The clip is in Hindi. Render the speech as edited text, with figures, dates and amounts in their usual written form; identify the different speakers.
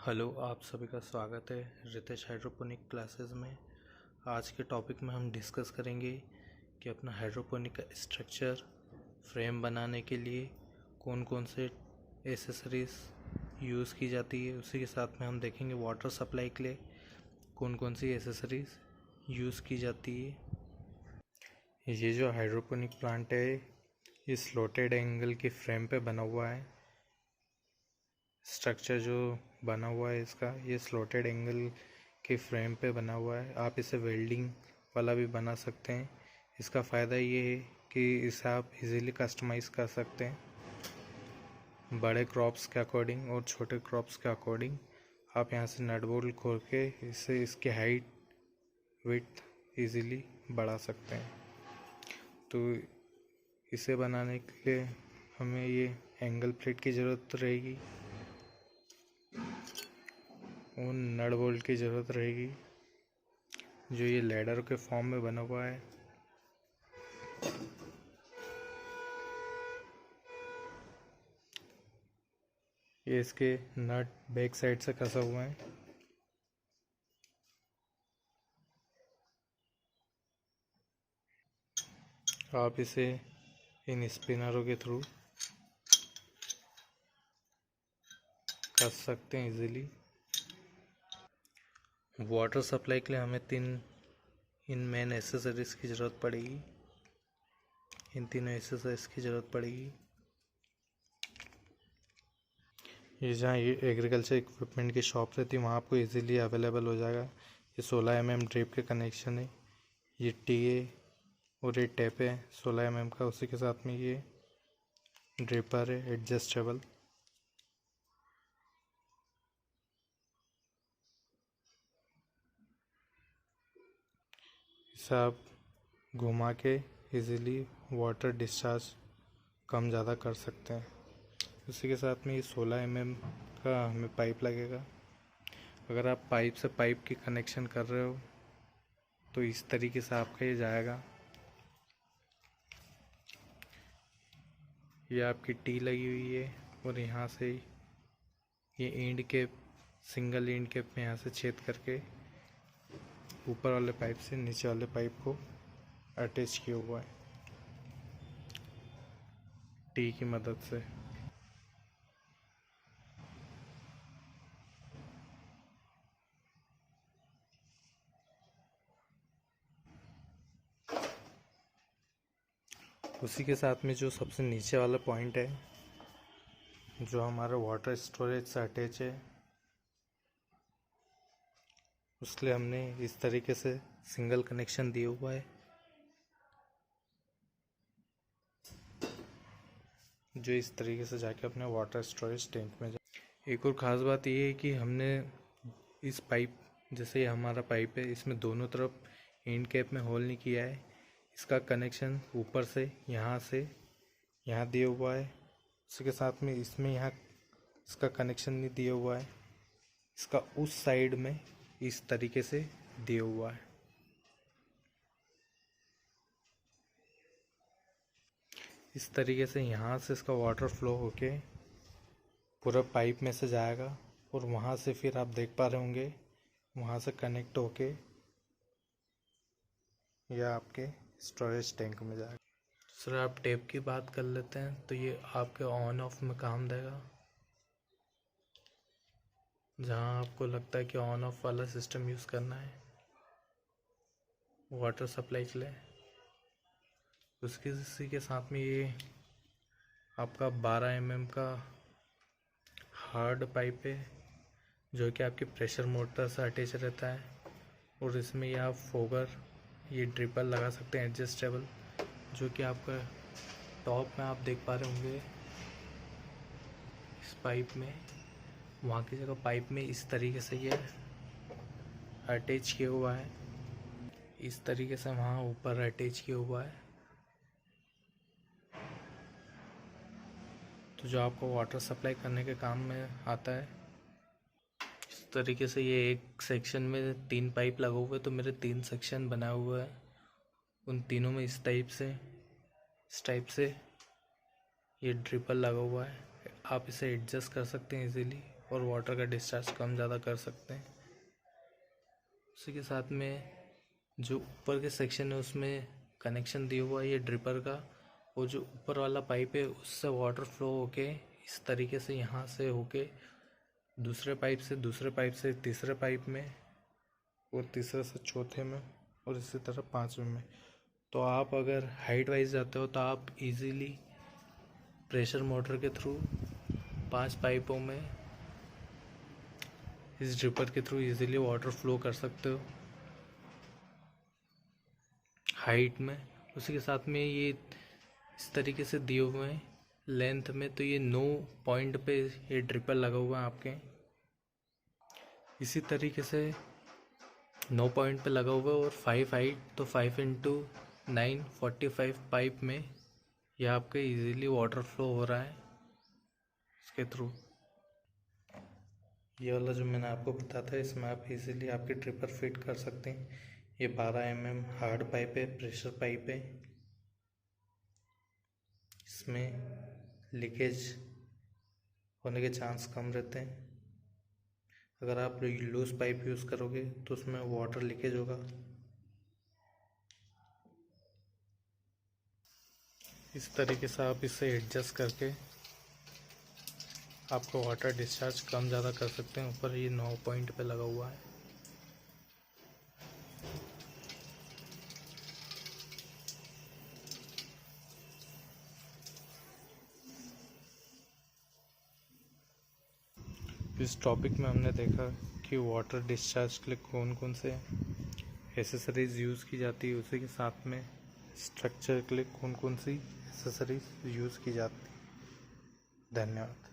Speaker 1: हेलो, आप सभी का स्वागत है रितेश हाइड्रोपोनिक क्लासेस में। आज के टॉपिक में हम डिस्कस करेंगे कि अपना हाइड्रोपोनिक का स्ट्रक्चर फ्रेम बनाने के लिए कौन कौन से एसेसरीज यूज़ की जाती है। उसी के साथ में हम देखेंगे वाटर सप्लाई के लिए कौन कौन सी एसेसरीज यूज़ की जाती है। ये जो हाइड्रोपोनिक प्लांट है ये स्लोटेड एंगल की फ्रेम पे बना हुआ है। स्ट्रक्चर जो बना हुआ है इसका ये स्लोटेड एंगल के फ्रेम पे बना हुआ है। आप इसे वेल्डिंग वाला भी बना सकते हैं। इसका फ़ायदा ये है कि इसे आप इजीली कस्टमाइज़ कर सकते हैं बड़े क्रॉप्स के अकॉर्डिंग और छोटे क्रॉप्स के अकॉर्डिंग। आप यहाँ से नट बोल्ट खोल के इससे इसकी हाइट विड्थ इजीली बढ़ा सकते हैं। तो इसे बनाने के लिए हमें ये एंगल प्लेट की ज़रूरत रहेगी और नट बोल्ट की ज़रूरत रहेगी जो ये लैडर के फॉर्म में बना हुआ है। ये इसके नट बैक साइड से कसा हुआ है। आप इसे इन स्पिनरों के थ्रू कस सकते हैं इजीली। वाटर सप्लाई के लिए हमें इन मेन एसेसरीज की ज़रूरत पड़ेगी। इन तीनों एसेसरीज की ज़रूरत पड़ेगी। ये जहाँ ये एग्रीकल्चर इक्विपमेंट की शॉप रहती है वहाँ आपको इजीली अवेलेबल हो जाएगा। ये 16 mm ड्रिप के कनेक्शन है। ये टी है और ये टैप है 16 mm का। उसी के साथ में ये ड्रिपर है एडजस्टेबल। इसे आप घुमा के इजीली वाटर डिस्चार्ज कम ज़्यादा कर सकते हैं। उसी के साथ में ये 16 mm का हमें पाइप लगेगा। अगर आप पाइप से पाइप की कनेक्शन कर रहे हो तो इस तरीके से आपका ये जाएगा। ये आपकी टी लगी हुई है और यहाँ से ये and cap single and cap में यहाँ से छेद करके ऊपर वाले पाइप से नीचे वाले पाइप को अटैच किया हुआ है टी की मदद से। उसी के साथ में जो सबसे नीचे वाला पॉइंट है जो हमारा वाटर स्टोरेज से अटैच है उसके लिए हमने इस तरीके से सिंगल कनेक्शन दिया हुआ है जो इस तरीके से जाके अपने वाटर स्टोरेज टैंक में जाए। एक और ख़ास बात ये है कि हमने इस पाइप जैसे ये हमारा पाइप है इसमें दोनों तरफ एंड कैप में होल नहीं किया है। इसका कनेक्शन ऊपर से यहाँ दिया हुआ है। उसी के साथ में इसमें यहाँ इसका कनेक्शन नहीं दिया हुआ है। इसका उस साइड में इस तरीके से दिया हुआ है। इस तरीके से यहाँ से इसका वाटर फ्लो होके पूरा पाइप में से जाएगा और वहाँ से फिर आप देख पा रहे होंगे वहाँ से कनेक्ट होके यह आपके स्टोरेज टैंक में जाएगा। सर आप टैप की बात कर लेते हैं तो ये आपके ऑन ऑफ में काम देगा। जहाँ आपको लगता है कि ऑन ऑफ वाला सिस्टम यूज़ करना है वाटर सप्लाई के लिए उसके इसी के साथ में ये आपका 12 mm का हार्ड पाइप है जो कि आपके प्रेशर मोटर से अटैच रहता है और इसमें ये आप फोगर ये ड्रिपर लगा सकते हैं एडजस्टेबल जो कि आपका टॉप में आप देख पा रहे होंगे इस पाइप में वहाँ की जगह पाइप में इस तरीके से ये अटैच किया हुआ है। इस तरीके से वहाँ ऊपर अटैच किया हुआ है तो जो आपको वाटर सप्लाई करने के काम में आता है। इस तरीके से ये एक सेक्शन में 3 पाइप लगा हुआ है तो मेरे 3 सेक्शन बनाए हुए हैं। उन तीनों में इस टाइप से ये ड्रिपर लगा हुआ है। आप इसे एडजस्ट कर सकते हैं इजीली। और वाटर का डिस्चार्ज कम ज़्यादा कर सकते हैं। उसी के साथ में जो ऊपर के सेक्शन है उसमें कनेक्शन दिया हुआ है ये ड्रिपर का, वो जो ऊपर वाला पाइप है उससे वाटर फ्लो होके इस तरीके से यहाँ से होके दूसरे पाइप से तीसरे पाइप में और तीसरे से चौथे में और इसी तरह पांचवें में। तो आप अगर हाइट वाइज जाते हो तो आप इजीली प्रेशर मोटर के थ्रू 5 पाइपों में इस ड्रिपर के थ्रू इजीली वाटर फ्लो कर सकते हो हाइट में। उसी के साथ में ये इस तरीके से दिए हुए हैं लेंथ में, तो ये 9 पॉइंट पे ये ड्रिपर लगा हुआ है आपके। इसी तरीके से 9 पॉइंट पे लगा हुआ है और 5 हाइट, तो 5 इंटू 9 45 पाइप में यह आपके इजीली वाटर फ्लो हो रहा है इसके थ्रू। ये वाला जो मैंने आपको बताया था इसमें आप इजीली आपके ड्रिपर फिट कर सकते हैं। ये 12 mm हार्ड पाइप है, प्रेशर पाइप है। इसमें लीकेज होने के चांस कम रहते हैं। अगर आप लूज पाइप यूज़ करोगे तो उसमें वाटर लीकेज होगा। इस तरीके से आप इसे एडजस्ट करके आपको वाटर डिस्चार्ज कम ज़्यादा कर सकते हैं। ऊपर ये 9 पॉइंट पे लगा हुआ है। इस टॉपिक में हमने देखा कि वाटर डिस्चार्ज के लिए कौन कौन से एसेसरीज़ यूज़ की जाती है, उसी के साथ में स्ट्रक्चर के लिए कौन कौन सी एसेसरीज़ यूज़ की जाती है। धन्यवाद।